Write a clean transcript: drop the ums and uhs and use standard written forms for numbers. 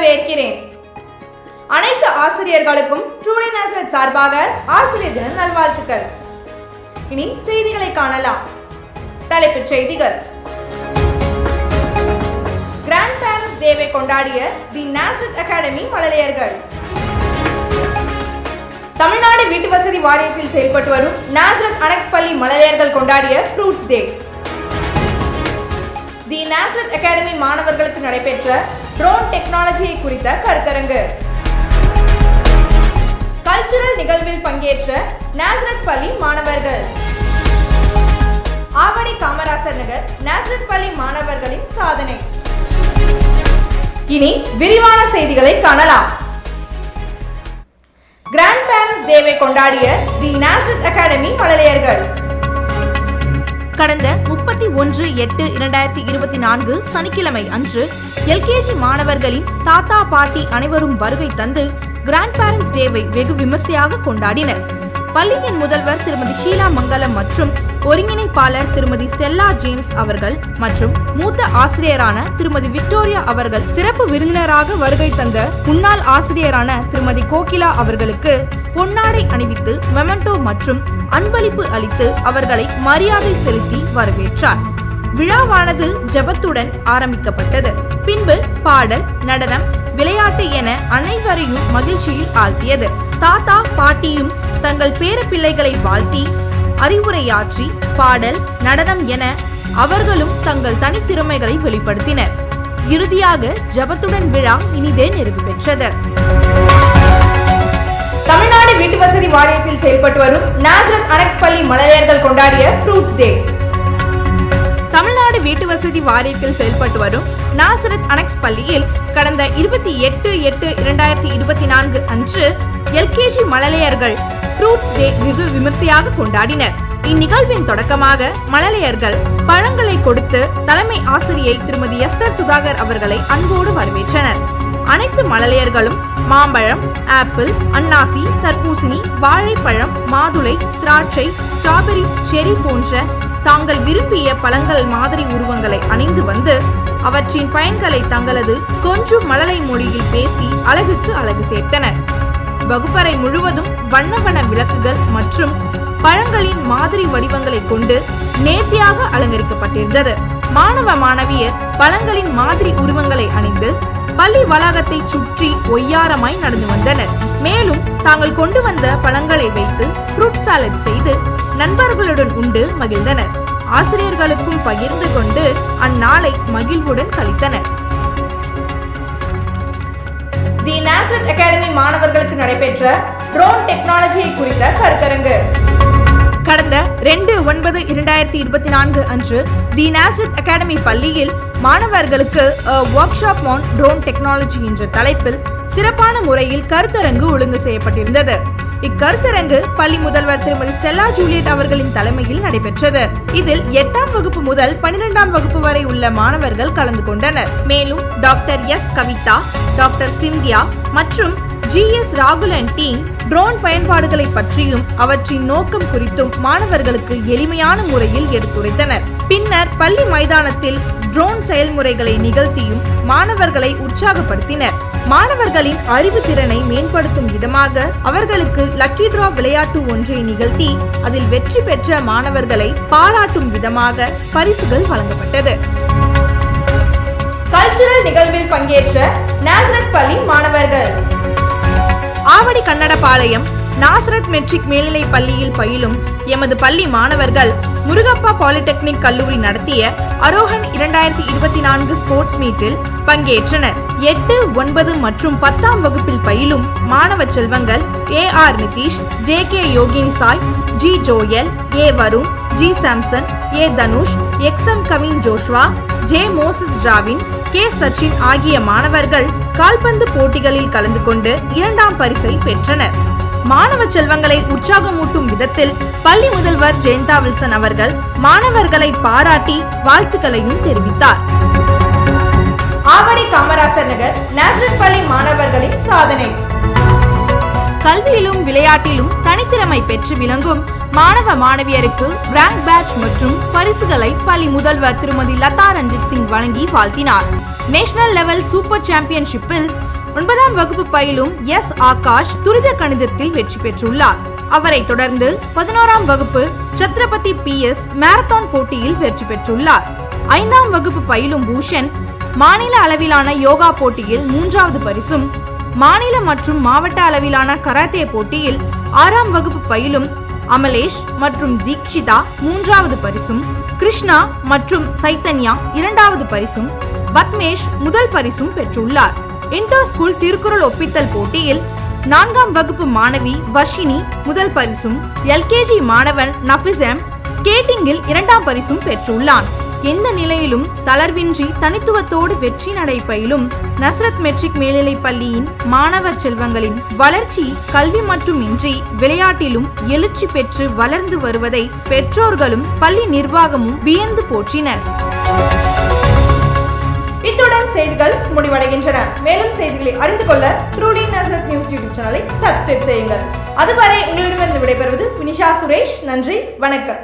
வரவேற்கிறேன். அனைத்து ஆசிரியர்களுக்கும் ட்ரூலி நாசரத் சார்பாக ஆசிரியர் தின நல்வாழ்த்துக்கள். இனி செய்திகளை காணலாம். தலைப்புச் செய்திகள். கிராண்ட் பேரண்ட்ஸ் டேவை கொண்டாடிய தி நாசரத் அகாடமி மழலையர்கள். தமிழ்நாடு வீட்டு வசதி வாரியத்தில் செயல்பட்டு வரும் நாசரத் அனெக்ஸ் பள்ளி மழலையர்கள் கொண்டாடிய ஃப்ரூட்ஸ் டே. தி நாசரத் அகாடமி மாணவர்களுக்கு நடைபெற்ற ட்ரோன் டெக்னாலஜியை குறித்த கருத்தரங்கு. கல்ச்சுரல் நிகழ்வில் பங்கேற்ற நாசரத் பள்ளி மாணவர்கள். ஆவடி காமராசர் நகர் நாசரத் பள்ளி மாணவர்களின் சாதனை. இனி விரிவான செய்திகளை காணலாம். கிராண்ட் பேரண்ட்ஸ் டேவை கொண்டாடிய தி நாசரத் அகாடமி மழலையர்கள். கடந்த 31/8/2024 சனிக்கிழமை அன்று எல்கேஜி மாணவர்களின் தாத்தா பாட்டி அனைவரும் வருகை தந்து கிராண்ட் பேரண்ட்ஸ் டேவை வெகு விமர்சையாக கொண்டாடினர். பள்ளியின் முதல்வர் திருமதி ஷீலா மங்கலம் மற்றும் ஒருங்கிணைப்பாளர் திருமதி ஸ்டெல்லா ஜேம்ஸ் அவர்கள் மற்றும் மூத்த ஆசிரியரான திருமதி விக்டோரியா அவர்கள் சிறப்பு விருந்தினராக வருகை தந்த முன்னாள் ஆசிரியரான திருமதி கோகிலா அவர்களுக்கு பொன்னாடை அணிவித்து மெமெண்டோ மற்றும் அன்பளிப்பு அளித்து அவர்களை மரியாதை செலுத்தி வரவேற்றார். விழாவானது ஜெபத்துடன் ஆரம்பிக்கப்பட்டது. பின்பு பாடல், நடனம், விளையாட்டு என அனைவரையும் மகிழ்ச்சியில் ஆழ்த்தியது. தாத்தா பாட்டியும் தங்கள் பேர பிள்ளைகளை வாழ்த்தி அறிவுரையாற்றி பாடல், நடனம் என அவர்களும் தங்கள் தனித்திறமைகளை வெளிப்படுத்தினர். இறுதியாக ஜெபத்துடன் விழா இனிதே நிறைவு பெற்றது. தமிழ்நாடு வீட்டு வசதி வாரியத்தில் செயல்பட்டு வரும் நாசரத் அனெக்ஸ் பள்ளி மழலையர்கள் கொண்டாடிய ஃப்ரூட்ஸ் டே. தமிழ்நாடு வீட்டு வசதி வாரியத்தில் செயல்பட்டு வரும் நாசரத் அனெக்ஸ் பள்ளியில் கடந்த 28/8/2024 அன்று எல்கேஜி மழலையர்கள் ஃப்ரூட்ஸ் டே வெகு விமர்சையாக கொண்டாடினர். இந்நிகழ்வின் தொடக்கமாக மழலையர்கள் பழங்களை கொடுத்து தலைமை ஆசிரியை திருமதி எஸ்தர் சுதாகர் அவர்களை அன்போடு வரவேற்றனர். அனைத்து மழலையர்களும் மாம்பழம், ஆப்பிள், அன்னாசி, தர்பூசணி, வாழைப்பழம், மாதுளை, திராட்சை, ஸ்ட்ராபெரி, செரி போன்ற தாங்கள் விரும்பிய பழங்கள் மாதிரி உருவங்களை அணிந்து வந்து அவற்றின் பயன்களை தங்களது கொஞ்சம் மழலை மொழியில் பேசி அழகுக்கு அழகு சேர்த்தனர். வகுப்பறை முழுவதும் வண்ண வண்ண விளக்குகள் மற்றும் பழங்களின் மாதிரி வடிவங்களை கொண்டு நேர்த்தியாக அலங்கரிக்கப்பட்டிருந்தது. மாணவ மாணவியர் பழங்களின் மாதிரி உருவங்களை அணிந்து பள்ளி வளாகத்தை சுற்றி ஒய்யாரமாய் நடந்து வந்தனர். மேலும் தாங்கள் கொண்டு வந்த பழங்களை வைத்து ஃப்ரூட் சாலட் செய்து நண்பர்களுடன் உண்டு மகிழ்ந்தனர். ஆசிரியர்களுக்கும் பகிர்ந்து கொண்டு அந்நாளை மகிழ்வுடன் கழித்தனர். தி நாசரத் அகாடமி மாணவர்களுக்கு நடைபெற்ற ட்ரோன் டெக்னாலஜியை குறித்த கருத்தரங்கு. கடந்த 2/9/2024 அன்று தி நாசரத் அகாடமி பள்ளியில் மாணவர்களுக்கு work shop on drone technology என்ற தலைப்பில் சிறப்பான முறையில் கருத்தரங்கு ஒழுங்கு செய்யப்பட்டிருந்தது. இக்கருத்தரங்கு பள்ளி முதல்வர் திருமதி ஸ்டெல்லா ஜூலியட் அவர்களின் தலைமையில் நடைபெற்றது. இதில் 8ஆம் வகுப்பு முதல் 12ஆம் வகுப்பு வரை உள்ள மாணவர்கள் கலந்து கொண்டனர். மேலும் doctor S Kavitha, doctor Cynthia மற்றும் GS ராகுல் அண்ட் டீம் ட்ரோன் பயன்பாடுகளை பற்றியும் அவற்றின் நோக்கம் குறித்தும் மாணவர்களுக்கு எளிமையான முறையில் எடுத்துரைத்தனர். பின்னர் பள்ளி மைதானத்தில் ட்ரோன் செயல்முறைகளை நிகழ்த்தியும் மாணவர்களை உற்சாகப்படுத்தினர். மாணவர்களின் அறிவு திறனை மேம்படுத்தும் விதமாக அவர்களுக்கு லக்கி டிரா விளையாட்டு ஒன்றை நிகழ்த்தி அதில் வெற்றி பெற்ற மாணவர்களை பாராட்டும் விதமாக பரிசுகள் வழங்கப்பட்டது. கல்ச்சுரல் நிகழ்வில் பங்கேற்ற நாசரத் பள்ளி மாணவர்கள். ஆவடி கன்னடபாளையம் நாசரத் மெட்ரிக் மேல்நிலை பள்ளியில் பயிலும் எமது பள்ளி மாணவர்கள் முருகப்பா பாலிடெக்னிக் கல்லூரி நடத்திய அரோகன் 2024 ஸ்போர்ட்ஸ் மீட்டில் பங்கேற்றனர். 8, 9 மற்றும் 10ஆம் வகுப்பில் பயிலும் மாணவ செல்வங்கள் AR Nithish, JK Yogini Sai, G Joel, A Varun, G Samson, A Dhanush, XM Kavin Joshua, J Moses Dravin, K Sachin ஆகிய மாணவர்கள் கால்பந்து போட்டிகளில் கலந்து கொண்டு 2ஆம் பரிசை பெற்றனர். மாணவ செல்வங்களை உற்சாகமூட்டும் விதத்தில் பள்ளி முதல்வர் ஜெயந்தா வில்சன் அவர்கள் மாணவர்களை பாராட்டி வாழ்த்துக்களையும் தெரிவித்தார். ஆவடி காமராசர் நகர் நாசரத் பள்ளி மாணவர்களின் சாதனை. கல்வியிலும் விளையாட்டிலும் தனித்திறமை பெற்று விளங்கும் மாணவ மாணவியருக்கு ரேங்க் பேட்ச் மற்றும் பரிசுகளை பள்ளி முதல்வர் திருமதி லதா ரஞ்சித் சிங் வழங்கி வாழ்த்தினார். நேஷனல் லெவல் சூப்பர் சாம்பியன்ஷிப்பில் 9ஆம் வகுப்பு பயிலும் எஸ் ஆகாஷ் துரித கணிதத்தில் வெற்றி பெற்றுள்ளார். அவரை தொடர்ந்து 11ஆம் வகுப்பு சத்ரபதி PS மாரத்தான் போட்டியில் வெற்றி பெற்றுள்ளார். 5ஆம் வகுப்பு பயிலும் பூஷன் மாநில அளவிலான யோகா போட்டியில் 3வது பரிசும், மாநில மற்றும் மாவட்ட அளவிலான கராத்தே போட்டியில் 6ஆம் வகுப்பு பயிலும் அமலேஷ் மற்றும் தீக்ஷிதா 3வது பரிசும், கிருஷ்ணா மற்றும் சைத்தன்யா 2வது பரிசும், பத்மேஷ் முதல் பரிசும் பெற்றுள்ளார். இன்டர் ஸ்கூல் திருக்குறள் ஒப்பித்தல் போட்டியில் 4ஆம் வகுப்பு மாணவி வர்ஷினி முதல் பரிசும், LKG மாணவன் நபிசம் ஸ்கேட்டிங்கில் 2ஆம் பரிசும் பெற்றுள்ளான். எந்த நிலையிலும் தளர்வின்றி தனித்துவத்தோடு வெற்றி நடை பயிலும் நஸ்ரத் மெட்ரிக் மேல்நிலைப் பள்ளியின் மாணவ செல்வங்களின் வளர்ச்சி கல்வி மட்டுமின்றி விளையாட்டிலும் எழுச்சி பெற்று வளர்ந்து வருவதை பெற்றோர்களும் பள்ளி நிர்வாகமும் வியந்து போற்றினர். இத்துடன் செய்திகள் முடிவடைகின்றன. மேலும் செய்திகளை அறிந்து கொள்ள ட்ரூடி நஸ்ரத் நியூஸ் யூடியூப் சேனலை சப்ஸ்கிரைப் செய்யுங்கள். அதுவரை உங்களிடமிருந்து விடைபெறுவது வினிஷா சுரேஷ். நன்றி, வணக்கம்.